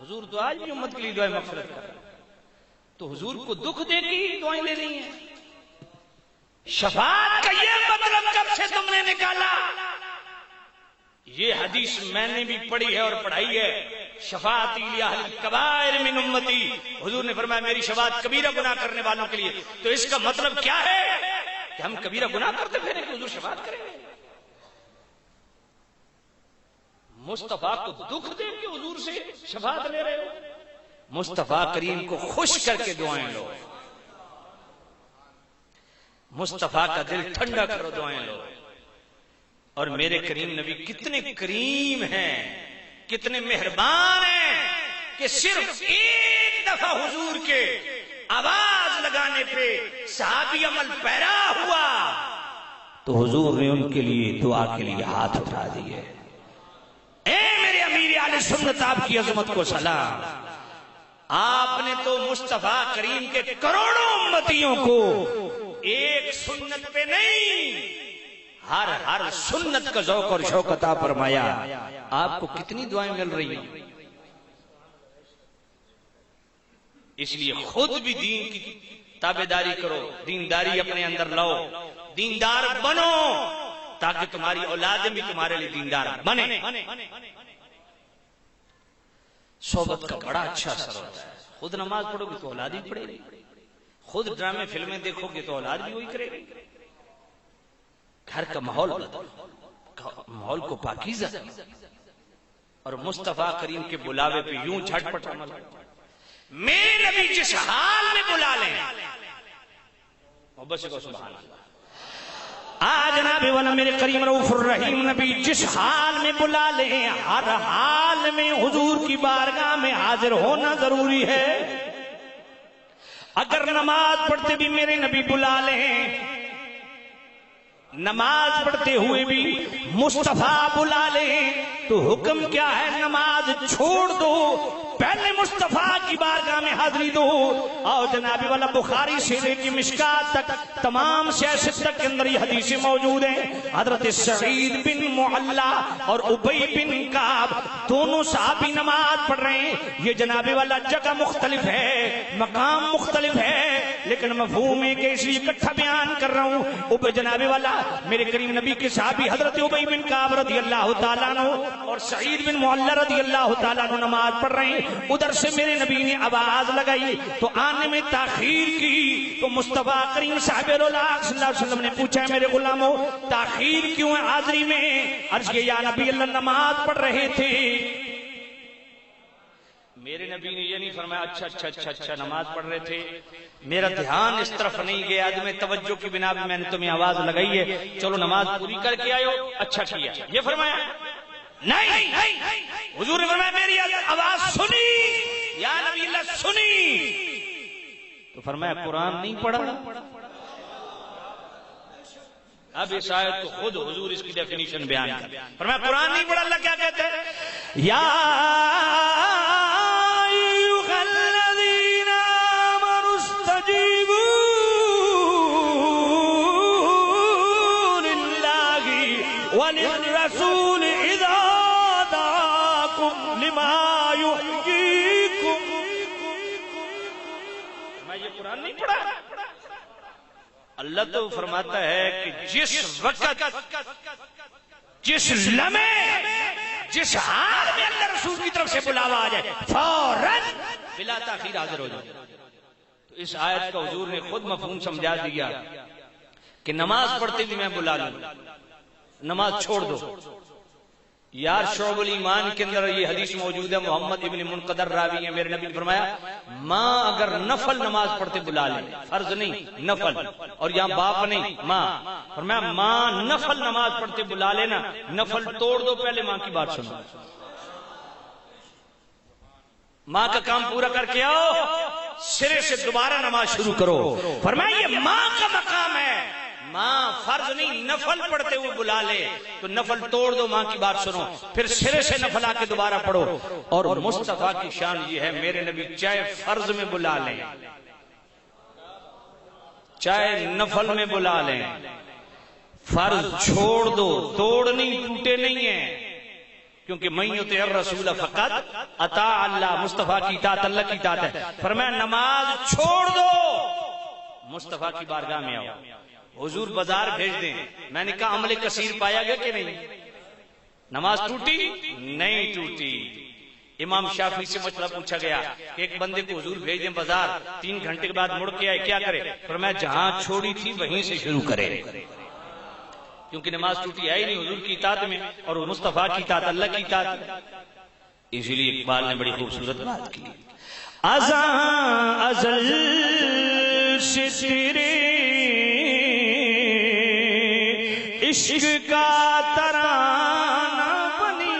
حضور تو آج بھی امت کے لیے دعائیں مغفرت کر رہے ہیں, تو حضور کو دکھ دے کے دعائیں لے رہی ہیں. شفاعت کا یہ مطلب کب سے تم نے نکالا؟ یہ حدیث میں نے بھی پڑھی ہے اور پڑھائی ہے, شفاعتی لأہل الکبائر من امتی. حضور نے فرمایا میری شفاعت کبیرہ گناہ کرنے والوں کے لیے. تو اس کا مطلب کیا ہے کہ ہم کبیرہ گناہ کرتے پھریں کہ حضور شفاعت کریں گے؟ مصطفیٰ کو دکھ دے کے حضور سے شفاعت لے رہے ہو. مصطفیٰ کریم کو خوش کر کے دعائیں لو, مصطفیٰ کا دل ٹھنڈا کرو, دعائیں لو. اور میرے کریم نبی کتنے کریم ہیں, کتنے مہربان ہیں کہ صرف ایک دفعہ حضور کے آواز لگانے پہ صحابی عمل پیرا ہوا تو حضور نے ان کے لیے دعا کے لیے ہاتھ اٹھا دیے. اے میرے امیر اہل سنت، آپ کی عظمت کو سلام. آپ نے تو مصطفیٰ کریم کے کروڑوں امتیوں کو ایک سنت پہ نہیں، ہر سنت کا ذوق اور شوق عطا فرمایا. آپ کو کتنی دعائیں مل رہی ہیں. اس لیے خود بھی دین کی تابعداری کرو، دینداری اپنے اندر لاؤ، دیندار بنو تاکہ تمہاری اولادیں بھی تمہارے لیے دیندار بنے. صحبت کا بڑا اچھا اثر ہوتا ہے. خود نماز پڑھو گے تو اولاد بھی پڑھے گی، خود ڈرامے فلمیں دیکھو گے تو اولاد بھی وہی کرے گی. گھر کا ماحول بدلو، ماحول کو پاکیزہ اور مصطفیٰ کریم کے بلاوے پہ یوں جھٹپٹ عمل. میرے نبی جس حال میں بلا لیں، محبت سے کہو سبحان اللہ. جناب والا میرے کریم رؤوف الرحیم نبی جس حال میں بلا لیں، ہر حال میں حضور کی بارگاہ میں حاضر ہونا ضروری ہے. اگر نماز پڑھتے بھی میرے نبی بلا لیں، نماز پڑھتے ہوئے بھی مصطفیٰ بلا لیں، تو حکم کیا ہے؟ نماز چھوڑ دو، پہلے مصطفیٰ کی بارگاہ میں حاضری دو. اور جناب والا بخاری سے لے کے مشکات تک تمام سیاست کے اندر یہ حدیثیں موجود ہیں. حضرت سعید بن معلہ اور ابی بن کعب دونوں صحابی نماز پڑھ رہے ہیں. یہ جناب والا جگہ مختلف ہے، مقام مختلف ہے، لیکن مفہوم ہے کہ اس لیے اکٹھا بیان کر رہا ہوں. اب جناب والا میرے کریم نبی کے صحابی حضرت ابی بن کعب رضی اللہ تعالیٰ عنہ اور سعید بن معلہ رضی اللہ تعالیٰ عنہ نماز پڑھ رہے ہیں. ادھر سے میرے نبی نے آواز لگائی تو آنے میں تاخیر کی. تو مصطفیٰ کریم صاحب اللہ صلی اللہ علیہ وسلم نے پوچھا ہے میرے غلاموں تاخیر کیوں ہے حاضری میں؟ عرض کیا یا نبی اللہ نماز پڑھ رہے تھے. میرے نبی نے یہ نہیں فرمایا اچھا اچھا اچھا اچھا نماز پڑھ رہے تھے، میرا دھیان اس طرف نہیں گیا، عدم توجہ کی بنا پہ میں نے تمہیں آواز لگائی ہے، چلو نماز پوری کر کے آئے ہو، اچھا کیا. یہ فرمایا نہیں، حضور نے فرمایا میری آواز سنی یا نبی اللہ سنی. تو فرمایا قرآن نہیں پڑھا. اب اس آیت کو خود حضور اس کی ڈیفینیشن بیان کر فرمایا قرآن نہیں پڑھا. اللہ کیا کہتے ہیں؟ یا ایھا الذین آمنوا استجیبوا للہ وللرسول اذا دعاکم لما یحییکم. میں یہ قرآن نہیں پڑھا. اللہ تو فرماتا ہے کہ جس وقت، جس لمحے، جس حال میں اللہ رسول کی طرف سے بلاوا آ جائے فوراً بلا تاخیر حاضر ہو جائے. تو اس آیت کا حضور نے خود مفہوم سمجھا دیا کہ نماز پڑھتے بھی میں بلا لوں، نماز چھوڑ دو. یار شعب الایمان کے اندر یہ حدیث موجود ہے، محمد ابن منقدر راوی ہے. میرے نبی نے فرمایا ماں اگر نفل نماز پڑھتے بلا لے، فرض نہیں نفل، اور یہاں باپ نہیں ماں، فرمایا ماں نفل نماز پڑھتے بلا لینا، نفل توڑ دو، پہلے ماں کی بات سنو، ماں کا کام پورا کر کے آؤ، سرے سے دوبارہ نماز شروع کرو. فرمایا یہ ماں کا مقام ہے. ماں فرض نہیں نفل پڑھتے ہوئے بلا لے تو نفل توڑ دو، ماں کی بات سنو، پھر سرے سے نفل آ کے دوبارہ پڑھو. اور مصطفیٰ کی شان یہ ہے میرے نبی چاہے فرض میں بلا لیں، چاہے نفل میں بلا لیں، فرض چھوڑ دو، توڑ نہیں، ٹوٹے نہیں ہیں. کیونکہ من یطع الرسول فقط اطاع اللہ، مصطفیٰ کی اطاعت اللہ کی اطاعت ہے. فرمایا نماز چھوڑ دو، مصطفیٰ کی بارگاہ میں آؤ. حضور بازار بھیج دیں، میں نے کہا عمل کثیر پایا گیا کہ نہیں؟ نماز ٹوٹی نہیں ٹوٹی. امام شافعی سے مسئلہ پوچھا گیا کہ ایک بندے کو حضور بھیج دیں بازار، 3 گھنٹے کے بعد مڑ کے آئے، کیا کرے؟ فرمایا جہاں چھوڑی تھی وہیں سے شروع کرے، کیونکہ نماز ٹوٹی ہے ہی نہیں حضور کی اطاعت میں، اور مصطفیٰ کی اطاعت اللہ کی اطاعت. اسی لیے اقبال نے بڑی خوبصورت بات کی، ازاں ازل سے تیرے عشق کا ترانہ بنی،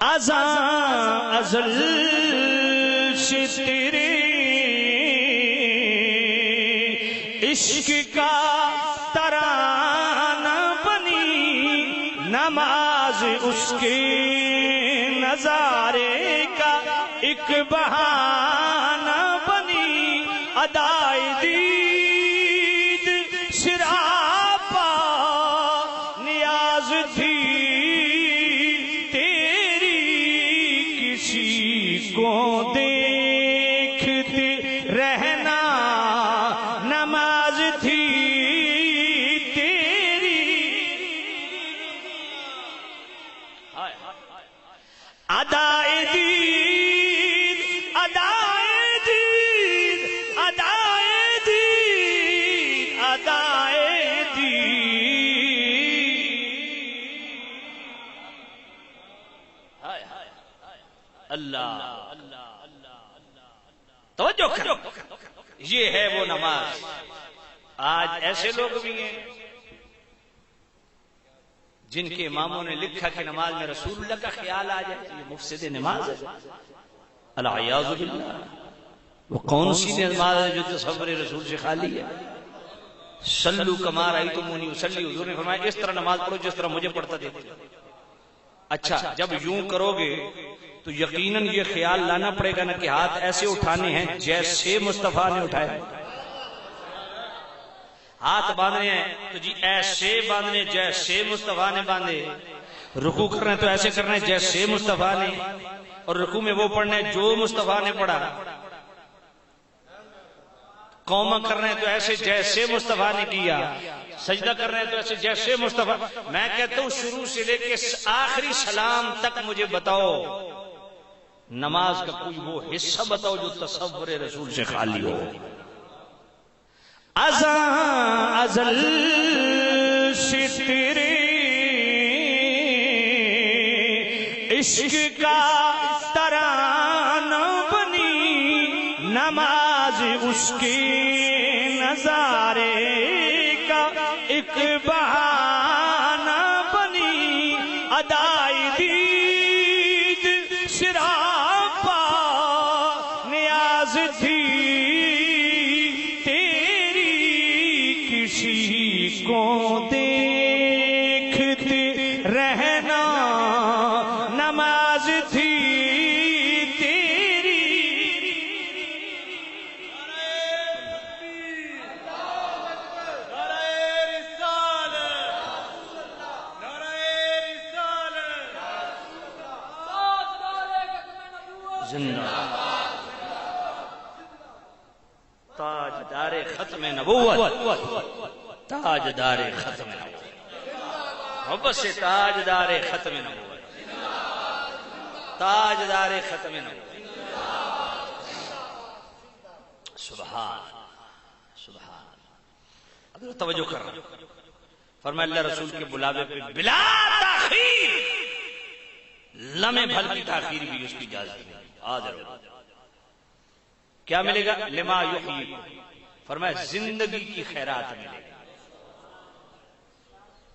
ازاں ازل سے تیرے عشق کا نماز اس کے نظارے کا ایک بہانہ بنی، ادائے دید سراپا نیاز تھی تیری، کسی کو دیکھتے رہنا نماز تھی ادائے دید، ادائے دید، ادائے دید، ادائے دید۔ اللہ توجہ کرو، یہ ہے وہ نماز۔ آج ایسے لوگ بھی ہیں جن کے اماموں نے لکھا کہ نماز میں رسول اللہ کا خیال آ جائے، یہ مفسد نماز ہے، العیاذ باللہ۔ وہ کون سی نماز ہے جو تصور رسول سے خالی ہے؟ صلو کما رأیتمونی اصلی، حضور نے فرمایا اس طرح نماز پڑھو جس طرح مجھے پڑھتا دیکھتے۔ اچھا جب یوں کرو گے تو یقیناً یہ خیال لانا پڑے گا نا کہ ہاتھ ایسے اٹھانے ہیں جیسے مصطفیٰ نے اٹھائے، ہاتھ باندھنے ہیں تو جی ایسے باندھنے جیسے مصطفیٰ نے باندھے، رکوع کرنا ہے تو ایسے کرنا ہے جیسے مصطفیٰ نے، اور رکوع میں وہ پڑھنا ہے جو مصطفیٰ نے پڑھا، قومہ کرنا ہے تو ایسے جیسے مصطفیٰ نے کیا، سجدہ کرنا ہے تو ایسے جیسے مصطفیٰ۔ میں کہتا ہوں شروع سے لے کے آخری سلام تک مجھے بتاؤ نماز کا کوئی وہ حصہ بتاؤ جو تصور رسول سے خالی ہو۔ ازاں ازل سے تیرے عشق کا ترانہ بنی، نماز اس کے نظارے کا ایک بہانہ بنی، ادائے دید سراپا نیاز تھی کسی کو دیکھتے رہنا نماز تھی تیری۔ تاجدار ختم نبوت، تاجدار ختم نبوت، محبت سے تاجدار ختم نبوت، تاجدار ختم نبوت۔ سبحان سبحان۔ اب توجہ کر رہا ہوں، فرمایا اللہ رسول کے بلاوے پہ بلا تاخیر، لمحے بھر کی تاخیر بھی اس کی اجازت ہے، حاضر ہو۔ کیا ملے گا؟ لما یحیی، فرمایا زندگی کی خیرات ملے گا۔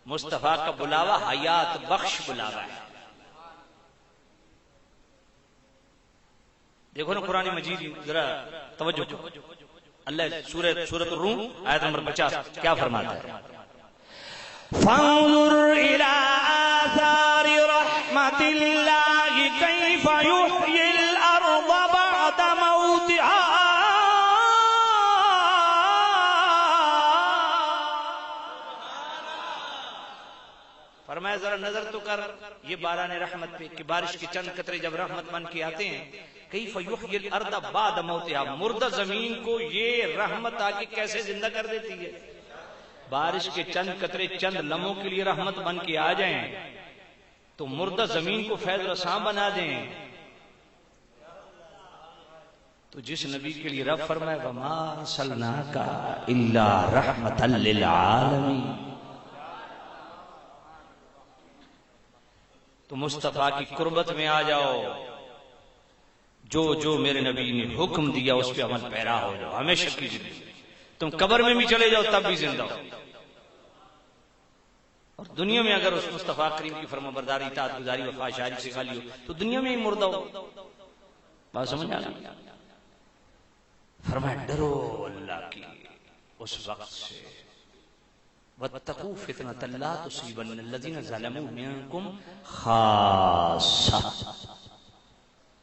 مصطفیٰ کا بلاوا حیات بخش بلاوا ہے۔ دیکھو نا قرآن مجید، ذرا توجہ کرو، اللہ سورۃ الروم آیت نمبر 50 کیا فرماتا ہے؟ فانظر الى آثار رحمت اللہ کیف یحیی الارض بعد موتها۔ فرمایا ذرا نظر تو کر یہ باران رحمت پہ کہ بارش کے چند قطرے جب رحمت بن کے آتے ہیں، کیف یحیی الارض بعد موتها، مردہ زمین کو یہ رحمت آ کے کیسے زندہ کر دیتی ہے۔ بارش کے چند قطرے چند لمحوں کے لیے رحمت بن کے آ جائیں تو مردہ زمین کو فیض رساں بنا دیں، تو جس نبی کے لیے رب فرمائے وما ارسلناک الا رحمتا للعالمین، تو مصطفیٰ کی قربت میں آ جاؤ، جو جو میرے نبی نے حکم دیا اس پہ عمل پیرا ہو جاؤ، ہمیشہ کی زندگی۔ تم قبر میں بھی چلے جاؤ تب بھی زندہ ہو، اور دنیا میں اگر اس مصطفیٰ کریم کی فرما برداری، اطاعت گزاری و خواہشاری سے خالی ہو تو دنیا میں ہی مردہ ہو۔ بات سمجھ آ گئی؟ فرمایا ڈرو اللہ کی اس وقت سے واتقوا فتنة لا تصيبن الذين ظلموا منكم خاصة.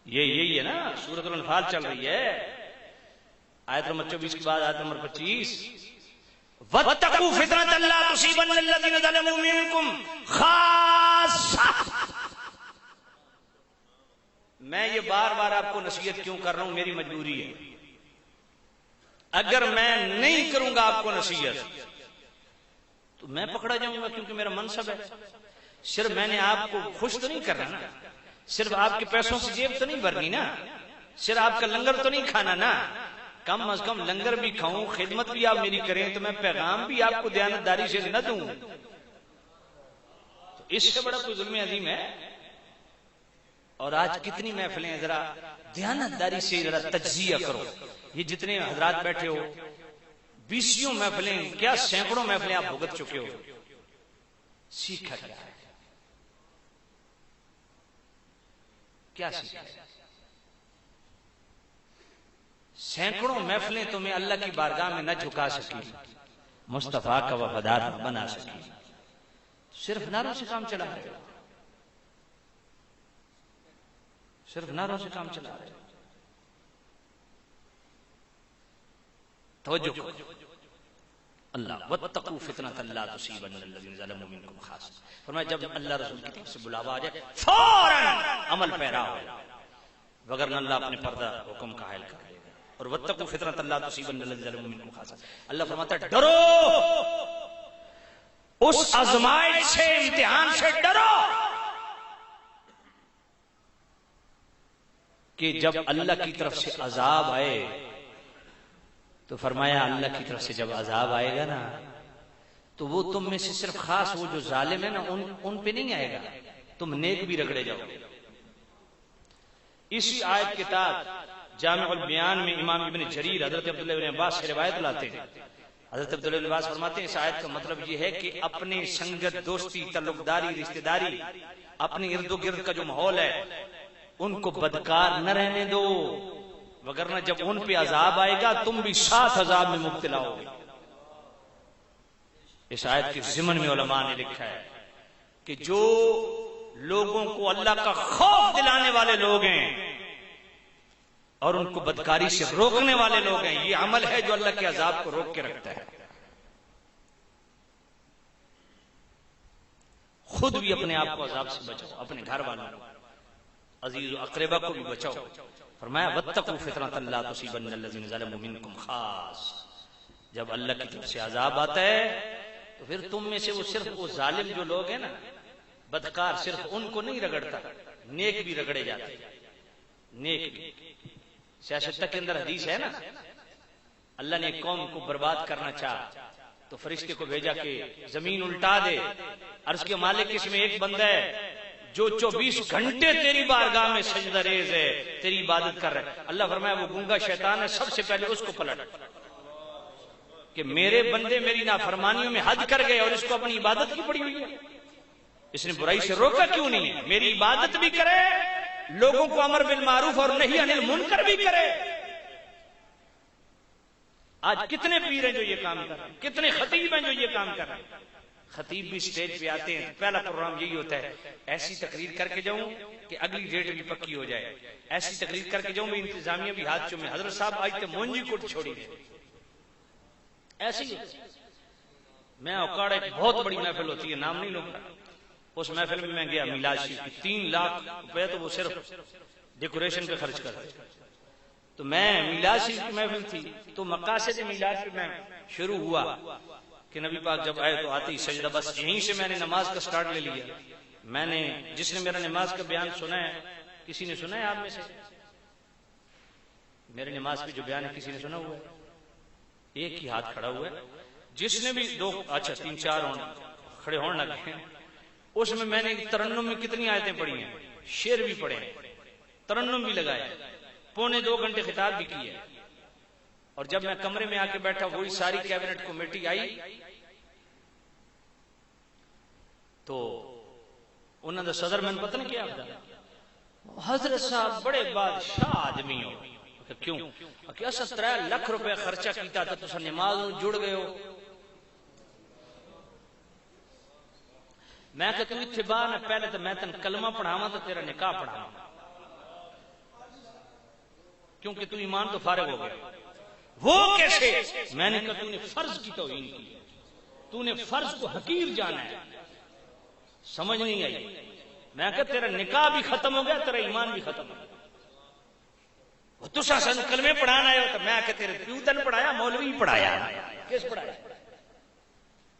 یہی ہے نا سورۃ الانفال چل رہی ہے، آیت نمبر 24 کے بعد آیت نمبر 25. واتقوا فتنة لا تصيبن الذين ظلموا منكم خاصة. میں یہ بار بار آپ کو نصیحت کیوں کر رہا ہوں؟ میری مجبوری ہے. اگر میں نہیں کروں گا آپ کو نصیحت تو میں پکڑا جاؤں گا، کیونکہ میرا منصب ہے. صرف میں نے آپ کو خوش تو نہیں کرنا نا، صرف آپ کے پیسوں سے جیب تو نہیں بھرنی نا، صرف آپ کا لنگر تو نہیں کھانا نا. کم از کم لنگر بھی کھاؤں، خدمت بھی آپ میری کریں، تو میں پیغام بھی آپ کو دیانتداری سے نہ دوں. تو اس سے بڑا کوئی ظلم عظیم ہے؟ اور آج کتنی محفلیں، ذرا دیانتداری سے ذرا تجزیہ کرو. یہ جتنے حضرات بیٹھے ہو، 20 محفلیں کیا سینکڑوں محفلیں آپ بھگت چکے ہو، سیکھا کیا ہے؟ کیا سیکھا؟ سینکڑوں محفلیں تمہیں اللہ کی بارگاہ میں نہ جھکا سکی، مصطفیٰ کا وفادار نہ بنا سکی. صرف نعروں سے کام چلا رہے ہو، صرف نعروں سے کام چلا رہے ہو. توجہ کرو. اللہ واتقوا فتنة لا تصيبن الذين ظلموا منكم خاصة. فرمایا جب اللہ رسول کی طرف سے بلاوا آ جائے فوراً عمل پیرا ہو، وگرنہ اللہ اپنے پردہ حکم کا حائل کر دے گا. اور واتقوا فتنة لا تصيبن الذين ظلموا منكم خاصة. اللہ فرماتا ہے ڈرو، اس آزمائش سے، امتحان سے ڈرو کہ جب اللہ کی طرف سے عذاب آئے تو فرمایا اللہ کی طرف سے جب عذاب آئے گا نا تو وہ تم میں سے صرف خاص وہ جو ظالم ہے نا ان پہ نہیں آئے گا، تم نیک بھی رگڑے جاؤ. اسی آیت کے تحت جامع البیان میں امام ابن جریر حضرت عبداللہ بن عباس سے روایت لاتے ہیں. حضرت عبداللہ بن عباس فرماتے ہیں اس آیت کا مطلب یہ ہے کہ اپنے سنگت، دوستی، تعلق داری، رشتہ داری، اپنے ارد و گرد کا جو ماحول ہے ان کو بدکار نہ رہنے دو، وگرنہ جب ان پہ عذاب آئے گا تم بھی ساتھ عذاب میں مبتلا ہوگے. اس آیت کے ضمن میں علماء نے لکھا ہے کہ جو لوگوں کو اللہ کا خوف دلانے والے لوگ ہیں اور ان کو بدکاری سے روکنے والے لوگ ہیں، یہ عمل ہے جو اللہ کے عذاب کو روک کے رکھتا ہے. خود بھی اپنے آپ کو عذاب سے بچاؤ، اپنے گھر والوں کو، عزیز و اقربا کو بھی بچاؤ. فرمایا واتقوا فتنة لا تصيبن الذين ظلموا منكم خاصة. جب اللہ کی طرف سے عذاب آتا ہے تو پھر تم میں سے وہ صرف وہ ظالم جو لوگ ہیں نا، بدکار، صرف ان کو نہیں رگڑتا، نیک بھی رگڑے جاتے. نیک بھی. سیاست کے اندر حدیث ہے نا، اللہ نے ایک قوم کو برباد کرنا چاہا تو فرشتے کو بھیجا کہ زمین الٹا دے. عرض کے مالک اس میں ایک بندہ ہے جو 24 گھنٹے تیری بارگاہ میں سجدہ ریز ہے، تیری عبادت کر رہا ہے. اللہ فرمایا وہ گونگا شیطان ہے، سب سے پہلے اس کو پلٹ کہ میرے بندے میری نافرمانیوں میں حد کر گئے اور اس کو اپنی عبادت کی پڑی ہوئی ہے. اس نے برائی سے روکا کیوں نہیں ہے؟ میری عبادت بھی کرے، لوگوں کو امر بالمعروف اور نہی عن المنکر بھی کرے. آج کتنے پیر ہیں جو یہ کام کر رہے ہیں، کتنے خطیب ہیں جو یہ کام کر رہے ہیں. خطیب بھی سٹیج پہ آتے ہیں، پہلا پروگرام یہی ہوتا ہے ایسی تقریر کر کے جاؤں کہ اگلی ڈیٹ بھی پکی ہو جائے، ایسی تقریر کر کے جاؤں بھی انتظامیہ بھی ہاتھ چومے، حضرت صاحب آج تے مونجی کوٹ چھوڑی ہے. ایسی میں اوکاڑ ایک بہت بڑی محفل ہوتی ہے، نام نہیں لوں گا، اس محفل میں گیا میلاد شریف کی 3 لاکھ روپے تو وہ صرف ڈیکوریشن پہ خرچ کر. تو میں میلاد شریف کی محفل تھی تو مقاصد میلاد پہ میں شروع ہوا کہ نبی پاک جب آئے تو آتے ہی سجدہ، بس یہیں سے میں نے نماز کا سٹارٹ لے لیا. میں نے جس نے میرا نماز کا بیان سنا ہے، کسی نے سنا ہے آپ میں سے؟ میرے نماز پہ جو بیان ہے کسی نے سنا ہوا ہے؟ ایک ہی ہاتھ کھڑا ہوا ہے. جس نے بھی 2 اچھا 3 4 کھڑے ہونے لگے. اس میں نے ترنم میں کتنی آیتیں پڑھی ہیں، شعر بھی پڑھے ہیں، ترنم بھی لگائے، 1.25 گھنٹے خطاب بھی کیے. اور جب میں کمرے میں آ کے بیٹھا وہی ساری کیبنٹ کمیٹی آئی تو انہوں نے صدر میں پتہ نہیں کیا حضرت صاحب بڑے بادشاہ آدمی ہو. کیوں کہ اسا 3 لاکھ روپے خرچہ کیتا تو تسا نماز جڑ گئے ہو. میں کہ تو اتنے باہر پہلے تو میں تن کلمہ پڑھاواں تو تیرا نکاح پڑھاواں، کیونکہ تو ایمان تو فارغ ہو گیا۔ وہ کیسے؟ میں نے کہا تو نے فرض کی توہین کی، تو نے فرض کو حقیر جانا ہے، سمجھ نہیں آئی۔ میں کہا تیرا نکاح بھی ختم ہو گیا، تیرا ایمان بھی ختم ہو گیا۔ وہ تو سن کلمے پڑھانا ہے، تو میں کہ تیرے پیو تن پڑھایا، مولوی پڑھایا، کس پڑھایا؟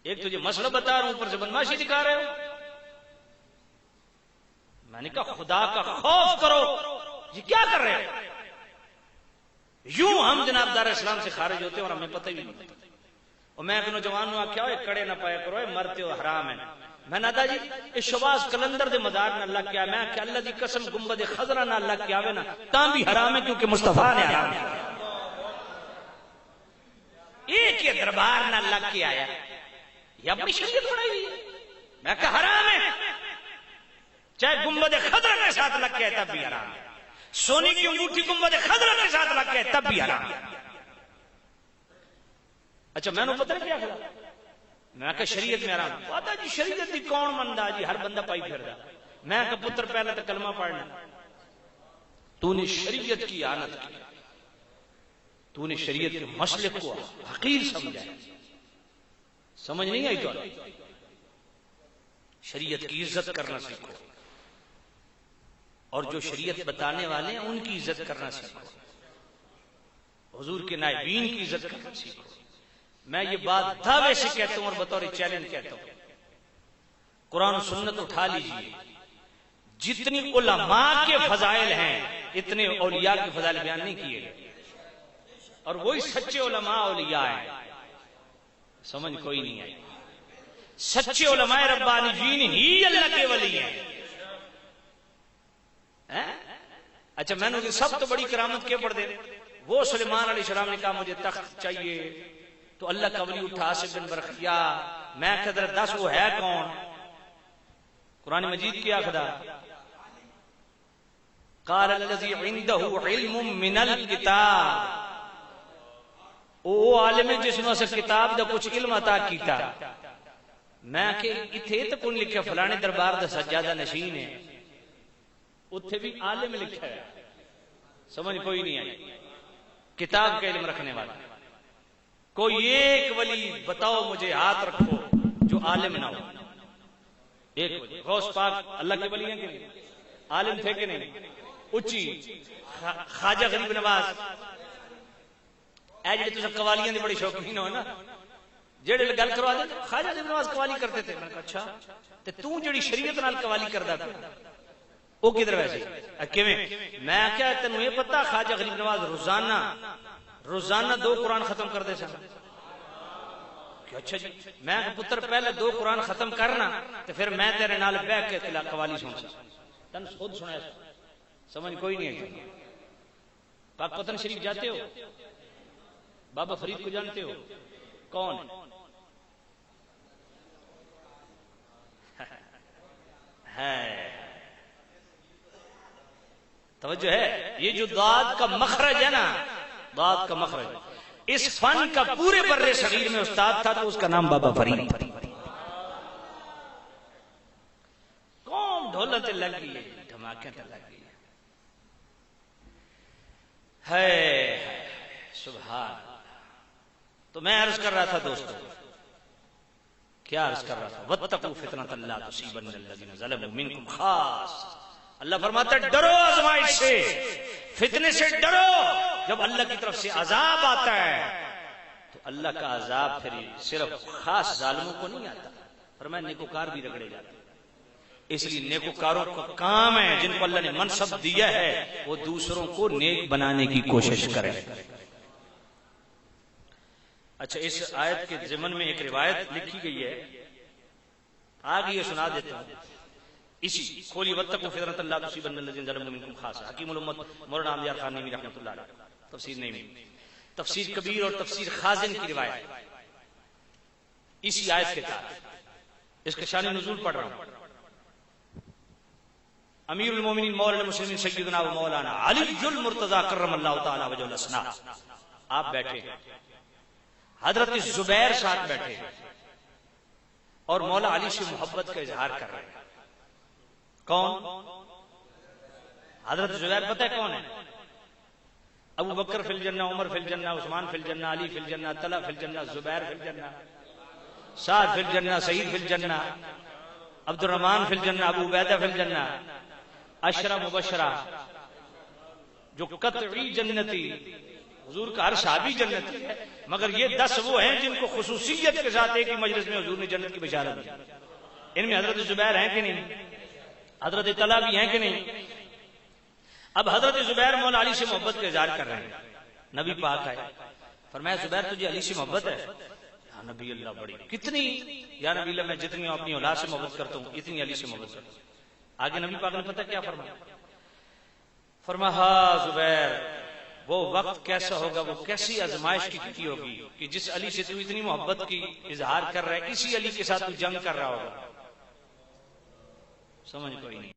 ایک تجھے مسئلہ بتا رہا ہوں، اوپر سے بدماشی دکھا رہے ہو۔ میں نے کہا خدا کا خوف کرو، یہ کیا کر رہے ہو؟ یوں ہم جناب دار اسلام سے خارج ہوتے ہیں اور ہمیں پتہ بھی نہیں۔ اور میں ایک نوجوان نو آخیا ہوئے کڑے نہ پایا کرو، مرتے ہو حرام ہے۔ میں نادا جی اس شباز کلندر دے مزار نہ اللہ کیا، میں کہ اللہ دی قسم گنبد خضرا نہ اللہ کیا ہوئے نا تاں بھی حرام ہے، کیونکہ مصطفیٰ نے حرام ہے۔ ایک یہ دربار نہ اللہ کیا آیا، یہ اپنی شریعت بنائی ہوئی ہے۔ میں کہ حرام ہے، چاہے گنبد خضرا کے ساتھ لگ کے تب بھی حرام ہے، سونے کی انگوٹھی گنبد خضرا کے ساتھ لگ کے تب بھی حرام ہے۔ اچھا میں نے پتہ نہیں کیا کھلا، میں کہ شریعت میں حرام پتا جی، شریعت دی کون مندا جی، ہر بندہ پائی پھر دا۔ میں کہ پتر پہلے تو کلمہ پڑھنا، تو نے شریعت کی اعانت کی، تو نے شریعت کے مسلک کو حقیر سمجھا، سمجھ نہیں آئی؟ تو شریعت کی عزت کرنا سیکھو، اور جو شریعت بتانے والے ہیں ان کی عزت کرنا سیکھو، حضور کے نائبین کی عزت کرنا سیکھو۔ میں یہ بات دعوے سے کہتا ہوں اور بطور چیلنج کہتا ہوں، قرآن و سنت اٹھا لیجئے، جتنی علماء کے فضائل ہیں اتنے اولیاء کے فضائل بیان نہیں کیے گئے، اور وہی سچے علماء اولیاء ہیں۔ سمجھ کوئی نہیں آئی؟ سچے علماء ربانیین ہی اللہ کے ولی ہیں۔ اچھا میں نے سب تو بڑی کرامت کے پڑھ دے، وہ سلیمان علیہ السلام نے کہا مجھے تخت چاہیے، تو اللہ کا ولی اٹھا آصف بن برقیہ، میں قدر 10 وہ ہے کون؟ قرآن مجید کیا خدا قال الذی عنده علم من الکتاب، او عالم ہے جس نے کتاب دا کچھ علم عطا کیتا۔ میں کہ اتھے تو کون لکھا فلانے دربار دا سجادہ نشین ہے، اتھے بھی عالم لکھا ہے، سمجھ کوئی نہیں آئی؟ کتاب کا علم رکھنے والا کوئی ایک ولی بتاؤ مجھے، ہاتھ رکھو جو عالم نہ ہو۔ ایک ولی غوث پاک اللہ کے ولی ہیں کہ نہیں؟ عالم تھے کہ نہیں؟ اچھی خواجہ غریب نواز، اے جڑے تساں قوالیاں دی بڑی شوقین ہو نا، جڑے گل کروا دے خواجہ غریب نواز قوالی کرتے تھے۔ میں نے کہا اچھا تے تو جڑی شریعت نال قوالی کردا پیا او کدھر ویسے کیویں؟ میں کیا تینوں یہ پتہ خواجہ غریب نواز روزانہ 2 قرآن ختم کر دے سن؟ اچھا جی، میں پتر پہلے 2 قرآن ختم کرنا تو پھر میں تیرے نال بیٹھ کے قوالی سن سا، تن خود سنایا، سمجھ کوئی نہیں ہے؟ پاک پتن شریف جاتے ہو؟ بابا فرید کو جانتے ہو؟ کون ہے؟ توجہ ہے، یہ جو داد کا مخرج ہے نا، داد کا مخرج، اس فن کا پورے بر صغیر میں استاد تھا تو اس کا نام بابا فرید۔ قوم ڈھولت لگ گئی ہے، دھماکے لگ گئی ہے، سبحان۔ تو میں عرض کر رہا تھا دوستو، کیا عرض کر رہا تھا؟ وَاتَّقُوا فِتْنَةً لَا تُصِيبَنَّ الَّذِينَ ظَلَمُوا مِنكُمْ خَاصَّةً۔ اللہ فرماتا ہے ڈرو آزمائش سے، فتنے سے ڈرو۔ جب اللہ کی طرف سے عذاب آتا ہے تو اللہ کا عذاب پھر صرف خاص ظالموں کو نہیں آتا، فرمایا نیکوکار بھی رگڑے جاتے ہیں۔ اس لیے نیکوکاروں کا کام ہے، جن کو اللہ نے منصب دیا ہے وہ دوسروں کو نیک بنانے کی کوشش کریں۔ اچھا اس آیت کے ضمن میں ایک روایت لکھی گئی ہے، آگے یہ سنا دیتا ہوں۔ اسی کھولی وَاتَّقُوا فِتْنَةً لَا تُصِيبَنَّ الَّذِينَ ظَلَمُوا مِنكُمْ خَاصَّةً، حکیم الامت مولانا امیار خان نیمی رحمۃ اللہ علیہ، تفسیر نیمی، تفسیر کبیر اور تفسیر خازن کی روایت اسی آیت کے تحت، اس کے شان نزول پڑھ رہا ہوں۔ امیر المومنین مولا المسلمین سیدنا و مولانا علی المرتضی کرم اللہ تعالی وجہ الاسنا، آپ بیٹھے، حضرت زبیر ساتھ بیٹھے، اور مولا علی سے محبت کا اظہار کر رہے ہیں. کون؟ حضرت زبیر. پتہ ہے کون ہے؟ ابو بکر فی الجنہ، عمر فی الجنہ، عثمان فی الجنہ، علی فی الجنہ، طلحہ فی الجنہ، زبیر فی الجنہ، سعد فی الجنہ، سعید فی الجنہ، عبد الرحمن فی الجنہ، ابو عبیدہ فی الجنہ. عشرہ مبشرہ جو قطعی جنتی، حضور کا ہر صحابی جنتی ہے، مگر یہ 10 وہ ہیں جن کو خصوصیت کے ساتھ ایک ہی مجلس میں حضور نے جنت کی بشارت دی. ان میں حضرت زبیر ہیں کہ نہیں؟ حضرت طلحہ بھی ہیں کہ نہیں؟ اب حضرت زبیر مولا علی سے محبت کا اظہار کر رہے ہیں. نبی پاک آئے، فرمایا زبیر تجھے علی سے محبت ہے؟ یا نبی اللہ بڑی. کتنی؟ یا نبی اللہ میں جتنی اپنی اولاد سے محبت کرتا ہوں اتنی علی سے محبت کرتا ہوں. آگے نبی پاک نے پتہ کیا فرمایا؟ فرمایا ہاں زبیر، وہ وقت کیسا ہوگا، وہ کیسی آزمائش کی ہوگی کہ جس علی سے تو اتنی محبت کی اظہار کر رہا ہے، اسی علی کے ساتھ تو جنگ کر رہا ہوگا. سمجھ کوئی نہیں.